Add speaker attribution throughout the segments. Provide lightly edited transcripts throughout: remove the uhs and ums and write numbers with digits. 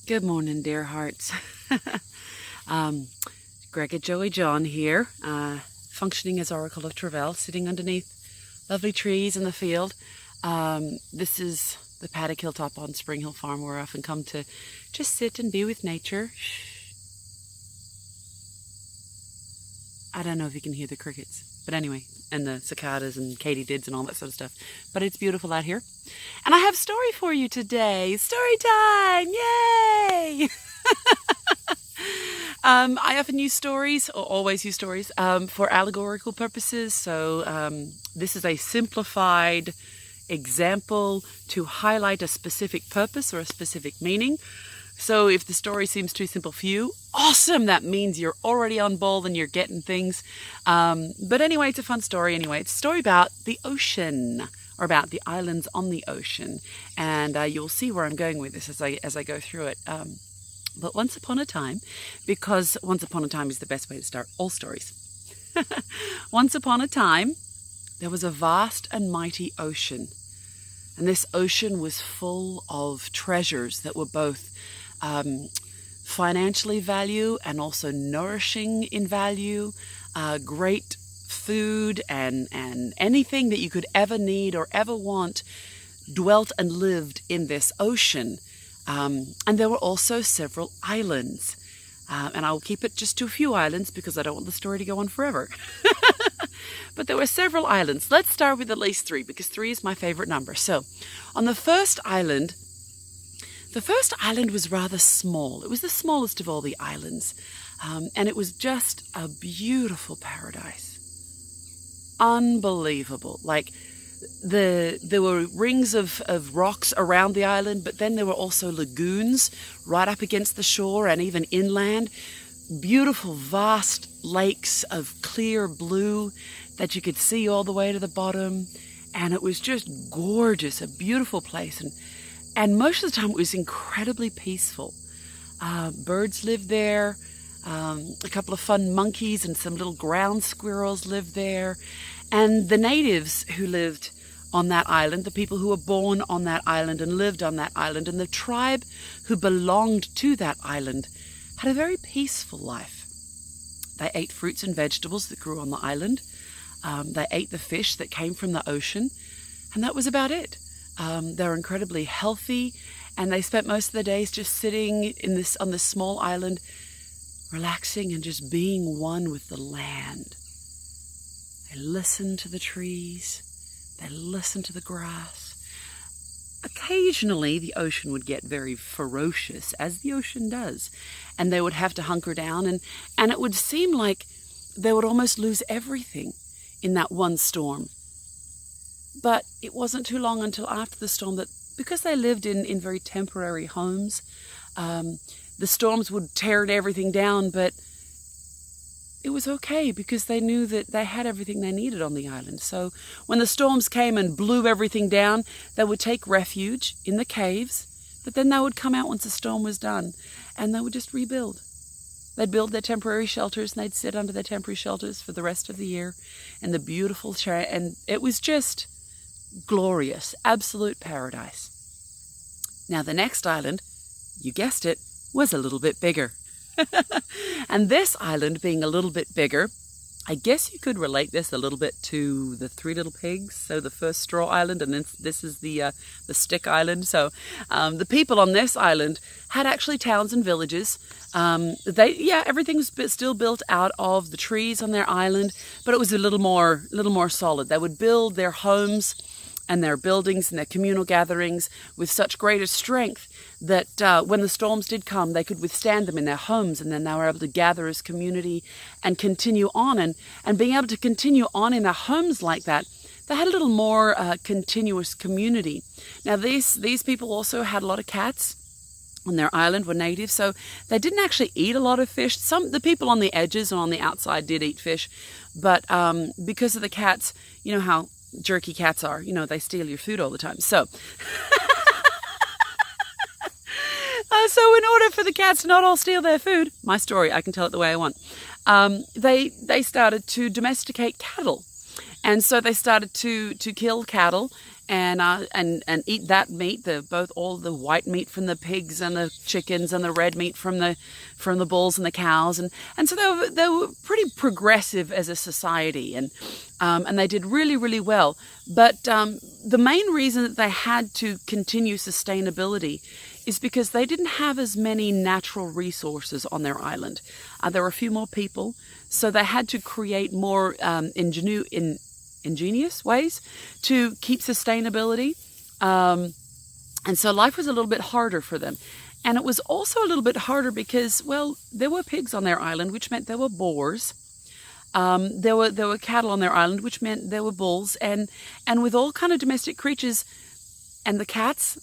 Speaker 1: Good morning, dear hearts. Greg, Joey, John here, functioning as Oracle of Trevel, sitting underneath lovely trees in the field. This is the paddock hilltop on Spring Hill Farm, where I often come to just sit and be with nature. I don't know if you can hear the crickets, but anyway, and the cicadas and katydids and all that sort of stuff. But it's beautiful out here. And I have a story for you today. Story time! Yay! I often use stories, or always use stories, for allegorical purposes. So this is a simplified example to highlight a specific purpose or a specific meaning. So if the story seems too simple for you, awesome! That means you're already on board and you're getting things. But anyway, it's a fun story anyway. It's a story about the ocean, or about the islands on the ocean. And you'll see where I'm going with this as I go through it. But once upon a time, because once upon a time is the best way to start all stories. Once upon a time, there was a vast and mighty ocean. And this ocean was full of treasures that were both financially value and also nourishing in value, great food and anything that you could ever need or ever want dwelt and lived in this ocean. And there were also several islands. And I'll keep it just to a few islands because I don't want the story to go on forever. But there were several islands. Let's start with at least 3 because 3 is my favorite number. So on the first island was rather small. It was the smallest of all the islands. And it was just a beautiful paradise. Unbelievable. Like there were rings of rocks around the island, but then there were also lagoons right up against the shore and even inland. Beautiful, vast lakes of clear blue that you could see all the way to the bottom. And it was just gorgeous, a beautiful place. And most of the time it was incredibly peaceful. Birds lived there. A couple of fun monkeys and some little ground squirrels lived there. And the natives who lived on that island, the people who were born on that island and lived on that island, and the tribe who belonged to that island, had a very peaceful life. They ate fruits and vegetables that grew on the island. They ate the fish that came from the ocean, and that was about it. They were incredibly healthy, and they spent most of their days just sitting on this small island, relaxing and just being one with the land. They listened to the trees. They listened to the grass. Occasionally, the ocean would get very ferocious, as the ocean does, and they would have to hunker down, and it would seem like they would almost lose everything in that one storm. But it wasn't too long until after the storm that, because they lived in very temporary homes, the storms would tear everything down, but it was okay because they knew that they had everything they needed on the island. So when the storms came and blew everything down, they would take refuge in the caves, but then they would come out once the storm was done and they would just rebuild. They'd build their temporary shelters and they'd sit under their temporary shelters for the rest of the year in the beautiful and it was just glorious, absolute paradise. Now the next island, you guessed it, was a little bit bigger. And this island being a little bit bigger, I guess you could relate this a little bit to the 3 Little Pigs. So the first straw island, and then this is the stick island. So the people on this island had actually towns and villages. Everything was still built out of the trees on their island, but it was a little more solid. They would build their homes and their buildings and their communal gatherings with such greater strength that when the storms did come, they could withstand them in their homes, and then they were able to gather as community and continue on. And being able to continue on in their homes like that, they had a little more continuous community. Now, these people also had a lot of cats on their island, were natives, so they didn't actually eat a lot of fish. The people on the edges and on the outside did eat fish, but because of the cats, you know how jerky cats are, they steal your food all the time. So so in order for the cats to not all steal their food, my story, I can tell it the way I want, they started to domesticate cattle. And so they started to kill cattle and eat that meat, both all the white meat from the pigs and the chickens and the red meat from the bulls and the cows, and so they were pretty progressive as a society, and they did really, really well. But the main reason that they had to continue sustainability is because they didn't have as many natural resources on their island. There were a few more people, so they had to create more ingenious ways to keep sustainability. And so life was a little bit harder for them. And it was also a little bit harder because, well, there were pigs on their island, which meant there were boars. There were cattle on their island, which meant there were bulls. And with all kind of domestic creatures and the cats,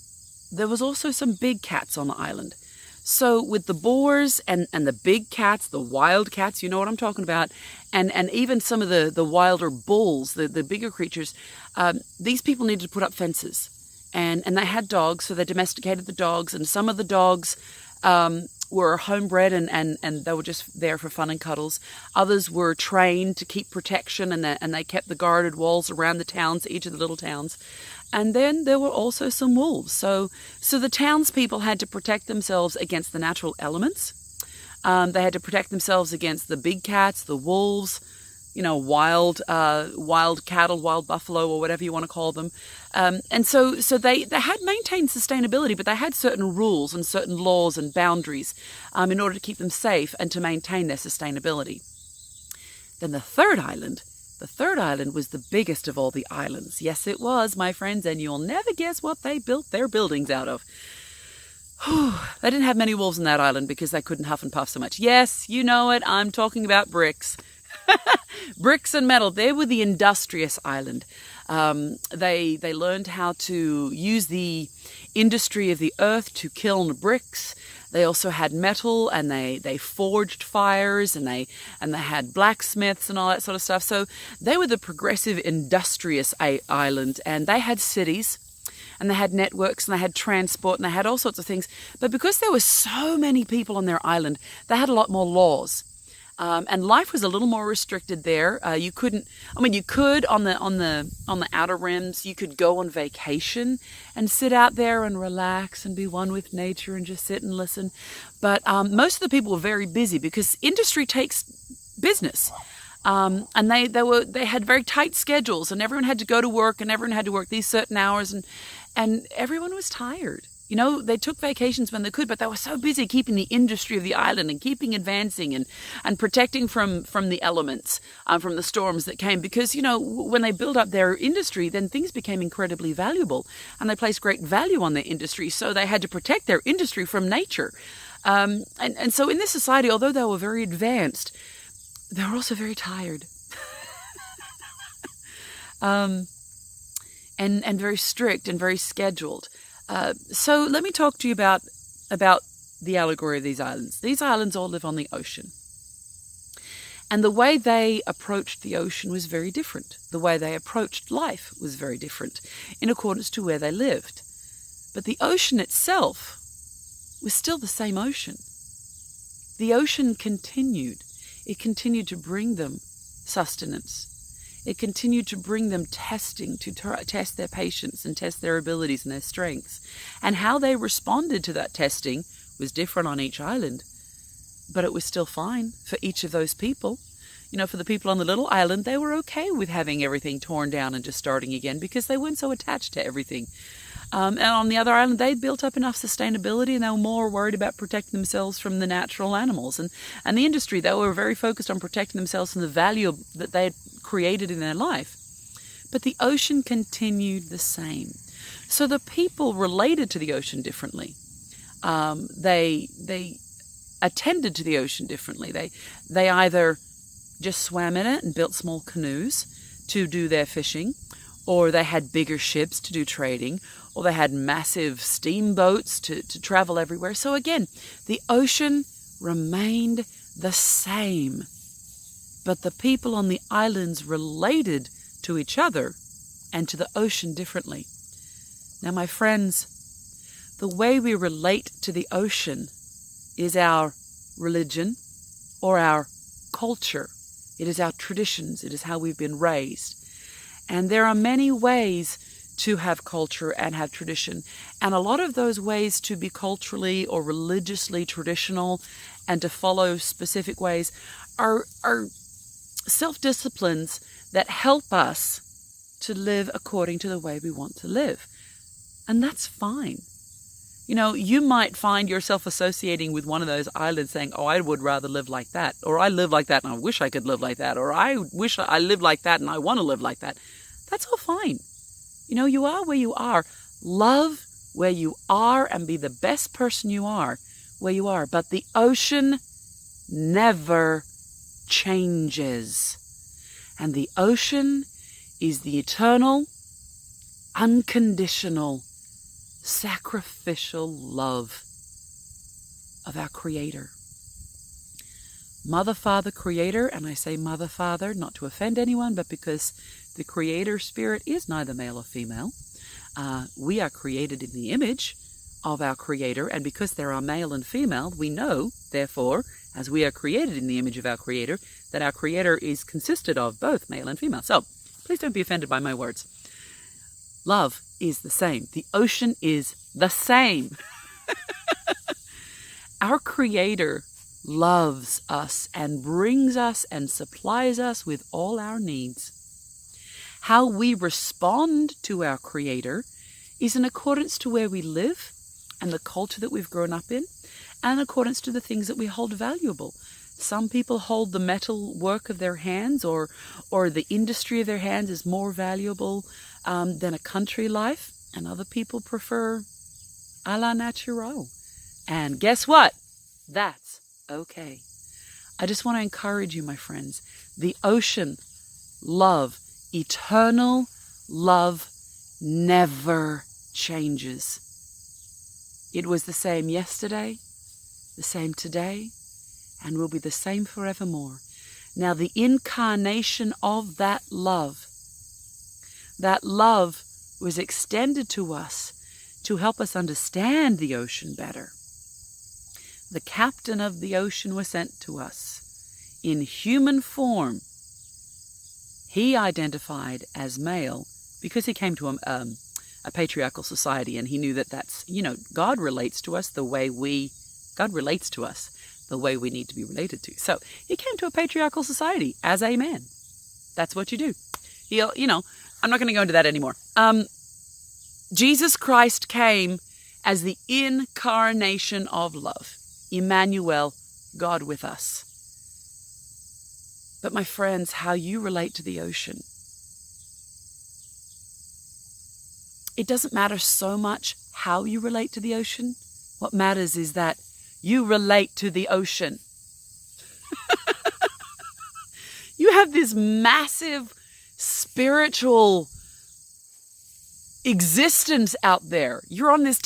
Speaker 1: there was also some big cats on the island. So with the boars and the big cats, the wild cats, you know what I'm talking about, and even some of the wilder bulls, the bigger creatures, these people needed to put up fences. And they had dogs, so they domesticated the dogs, and some of the dogs were homebred and they were just there for fun and cuddles. Others were trained to keep protection, and they kept the guarded walls around the towns, each of the little towns. And then there were also some wolves. So the townspeople had to protect themselves against the natural elements. They had to protect themselves against the big cats, the wolves, wild cattle, wild buffalo, or whatever you want to call them. And so they had maintained sustainability, but they had certain rules and certain laws and boundaries in order to keep them safe and to maintain their sustainability. Then the third island was the biggest of all the islands. Yes, it was, my friends, and you'll never guess what they built their buildings out of. They didn't have many wolves on that island because they couldn't huff and puff so much. Yes, you know it, I'm talking about bricks. Bricks and metal. They were the industrious island. They learned how to use the industry of the earth to kiln bricks. They also had metal, and they forged fires, and they had blacksmiths and all that sort of stuff. So they were the progressive industrious island, and they had cities, and they had networks, and they had transport, and they had all sorts of things. But because there were so many people on their island, they had a lot more laws. And life was a little more restricted there. You could on the outer rims. You could go on vacation and sit out there and relax and be one with nature and just sit and listen. But most of the people were very busy because industry takes business. And they had very tight schedules, and everyone had to go to work, and everyone had to work these certain hours, and everyone was tired. They took vacations when they could, but they were so busy keeping the industry of the island and keeping advancing and protecting from the elements, from the storms that came. Because, when they built up their industry, then things became incredibly valuable, and they placed great value on their industry. So they had to protect their industry from nature. And so in this society, although they were very advanced, they were also very tired. And very strict and very scheduled. So let me talk to you about the allegory of these islands. These islands all live on the ocean. And the way they approached the ocean was very different. The way they approached life was very different in accordance to where they lived. But the ocean itself was still the same ocean. The ocean continued. It continued to bring them sustenance. It continued to bring them testing, to test their patience and test their abilities and their strengths. And how they responded to that testing was different on each island. But it was still fine for each of those people. For the people on the little island, they were okay with having everything torn down and just starting again because they weren't so attached to everything. And on the other island, they'd built up enough sustainability, and they were more worried about protecting themselves from the natural animals. And the industry, they were very focused on protecting themselves from the value that they had created in their life. But the ocean continued the same. So the people related to the ocean differently. They attended to the ocean differently. They either just swam in it and built small canoes to do their fishing, or they had bigger ships to do trading, or they had massive steamboats to travel everywhere. So again, the ocean remained the same, but the people on the islands related to each other and to the ocean differently. Now, my friends, the way we relate to the ocean is our religion or our culture. It is our traditions. It is how we've been raised. And there are many ways to have culture and have tradition. And a lot of those ways to be culturally or religiously traditional and to follow specific ways are self-disciplines that help us to live according to the way we want to live. And that's fine. You know, you might find yourself associating with one of those islands saying, oh, I would rather live like that. Or I live like that and I wish I could live like that. Or I wish I lived like that and I want to live like that. That's all fine. You know, you are where you are. Love where you are and be the best person you are where you are. But the ocean never changes. And the ocean is the eternal, unconditional, sacrificial love of our Creator. Mother, Father, Creator, and I say Mother, Father, not to offend anyone, but because the Creator Spirit is neither male or female. We are created in the image of our Creator, and because there are male and female, we know, therefore, as we are created in the image of our Creator, that our Creator is consisted of both male and female. So, please don't be offended by my words. Love is the same. The ocean is the same. Our Creator loves us and brings us and supplies us with all our needs. How we respond to our Creator is in accordance to where we live and the culture that we've grown up in, and in accordance to the things that we hold valuable. Some people hold the metal work of their hands or the industry of their hands is more valuable than a country life, and other people prefer a la naturel. And guess what? That's okay. I just want to encourage you, my friends. The ocean, love, eternal love never changes. It was the same yesterday, the same today, and will be the same forevermore. Now, the incarnation of that love was extended to us to help us understand the ocean better. The captain of the ocean was sent to us in human form. He identified as male because he came to a patriarchal society, and he knew that that's, God relates to us the way we need to be related to. So he came to a patriarchal society as a man. That's what you do. I'm not going to go into that anymore. Jesus Christ came as the incarnation of love. Emmanuel, God with us. But my friends, how you relate to the ocean, it doesn't matter so much how you relate to the ocean. What matters is that you relate to the ocean. You have this massive spiritual existence out there. You're on this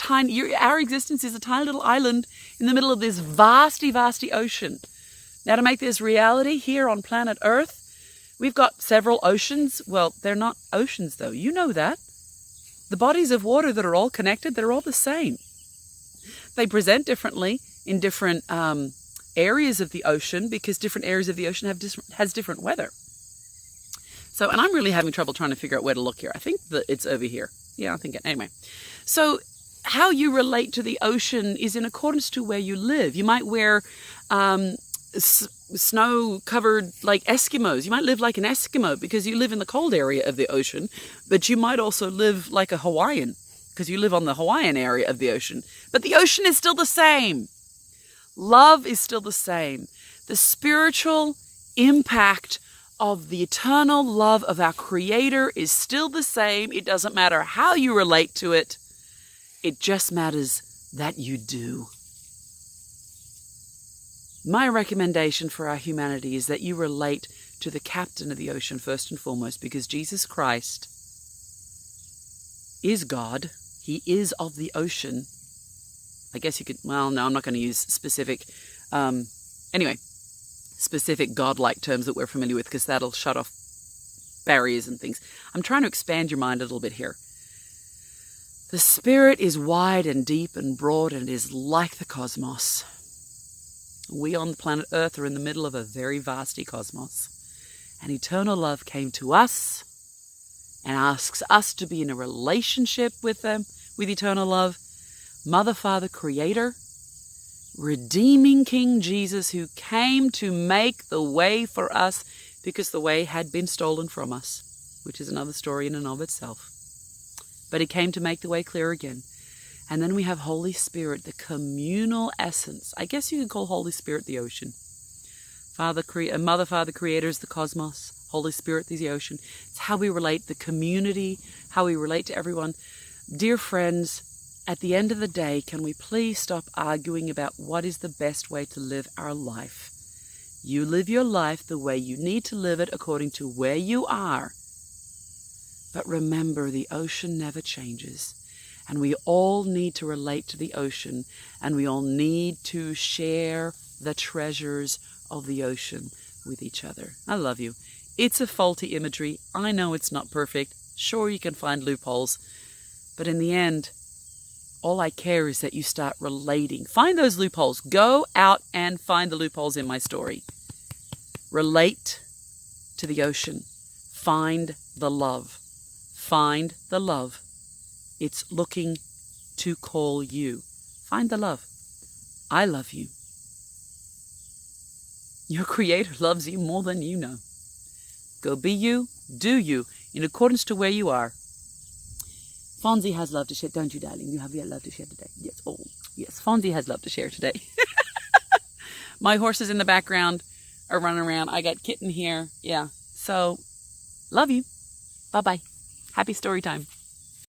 Speaker 1: our existence is a tiny little island in the middle of this vasty ocean. Now, to make this reality here on planet Earth, we've got several oceans. Well, they're not oceans though. You know that. The bodies of water that are all connected, they're all the same. They present differently in different areas of the ocean because different areas of the ocean has different weather. So, and I'm really having trouble trying to figure out where to look here. I think that it's over here. Yeah, I think it. Anyway, so how you relate to the ocean is in accordance to where you live. You might wear snow-covered like Eskimos. You might live like an Eskimo because you live in the cold area of the ocean, but you might also live like a Hawaiian because you live on the Hawaiian area of the ocean. But the ocean is still the same. Love is still the same. The spiritual impact of the eternal love of our Creator is still the same. It doesn't matter how you relate to it. It just matters that you do. My recommendation for our humanity is that you relate to the captain of the ocean first and foremost, because Jesus Christ is God. He is of the ocean. I guess you could, well, no, I'm not going to use specific, specific God-like terms that we're familiar with, because that'll shut off barriers and things. I'm trying to expand your mind a little bit here. The Spirit is wide and deep and broad, and it is like the cosmos. We on the planet Earth are in the middle of a very vasty cosmos. And eternal love came to us and asks us to be in a relationship with them, with eternal love. Mother, Father, Creator, redeeming King Jesus, who came to make the way for us because the way had been stolen from us, which is another story in and of itself. But he came to make the way clear again. And then we have Holy Spirit, the communal essence. I guess you could call Holy Spirit the ocean. Mother, Father, Creator is the cosmos. Holy Spirit is the ocean. It's how we relate, the community, how we relate to everyone. Dear friends, at the end of the day, can we please stop arguing about what is the best way to live our life? You live your life the way you need to live it according to where you are. But remember, the ocean never changes. And we all need to relate to the ocean. And we all need to share the treasures of the ocean with each other. I love you. It's a faulty imagery. I know it's not perfect. Sure, you can find loopholes. But in the end, all I care is that you start relating. Find those loopholes. Go out and find the loopholes in my story. Relate to the ocean. Find the love. Find the love. It's looking to call you. Find the love. I love you. Your Creator loves you more than you know. Go be you, do you, in accordance to where you are. Fonzie has love to share, don't you, darling? You have love to share today. Yes, oh, yes, Fonzie has love to share today. My horses in the background are running around. I got Kitten here. Yeah, so love you. Bye-bye. Happy story time.